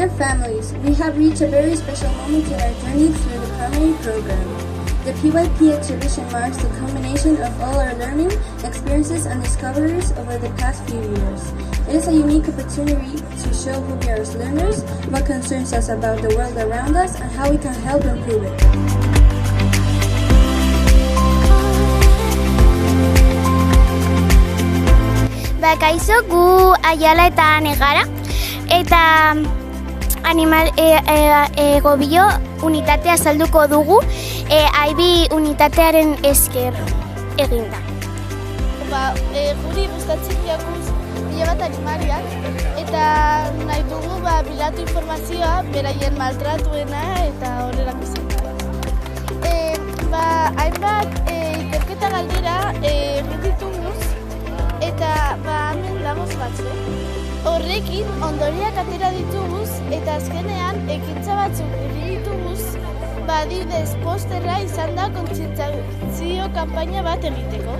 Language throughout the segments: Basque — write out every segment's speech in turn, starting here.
Dear families, we have reached a very special moment in our journey through the primary program. The PYP exhibition marks the culmination of all our learning, experiences and discoveries over the past few years. It is a unique opportunity to show who we are as learners, what concerns us about the world around us, and how we can help improve it. Kaixo, gu Aiala eta Negara, eta gobio unitatea salduko dugu, aibi unitatearen esker eginda. Guri gustatzen jakuz pila bat animaliak, eta nahi dugu bilatu informazioa beraien maltratuena eta horrelako zen. Hainbat ikerketa galdera egin dituguz, eta hemen dagoz batzuk. Horrekin ondoriak atera dituguz eta azkenean ekintza batzuk egin dituguz, adibidez posterra izan da kontzientziazio kanpaina bat egiteko.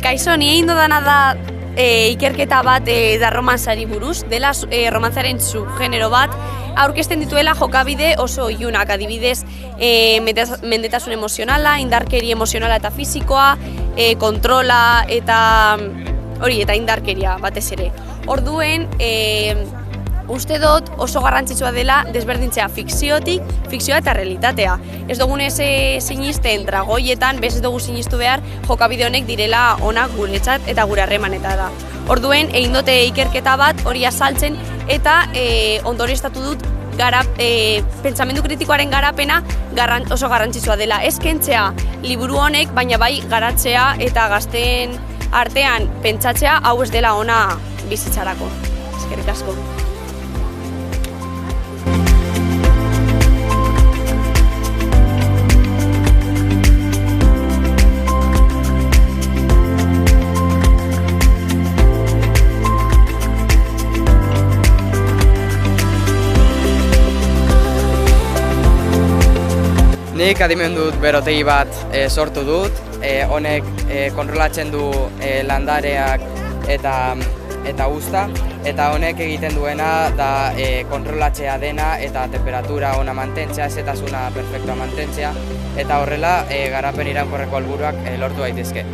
Kaixo, ni egin dudana da ikerketa bat da romantzari buruz, dela romantzaren subgenero bat, aurkezten dituela jokabide oso ilunak, adibidez mendetasun emozionala, indarkeri emozionala eta fisikoa, kontrola eta indarkeria batez ere. Orduen, uste dut oso garrantzitsua dela desberdintzea fikzioa eta realitatea. Ez dugunez sinisten dragoietan, bez ez dugu sinistu behar jokabide honek direla onak guretzat eta gure harremanetara. Orduen, egin dute ikerketa bat hori azaltzen eta ondorioztatu dut pentsamendu kritikoaren garapena oso garrantzitsua dela. Ez kentzea liburu honek, baina bai garatzea eta gazteen artean pentsatzea hau ez dela ona bizitzarako. Eskerrik asko. Nik adimen dut berotegi bat sortu dut, honek kontrolatzen du landareak eta uzta, eta honek egiten duena da kontrolatzea dena eta temperatura ona mantentzea, hezetasuna perfektua mantentzea, eta horrela garapen iraunkorreko helburuak lortu daitezke.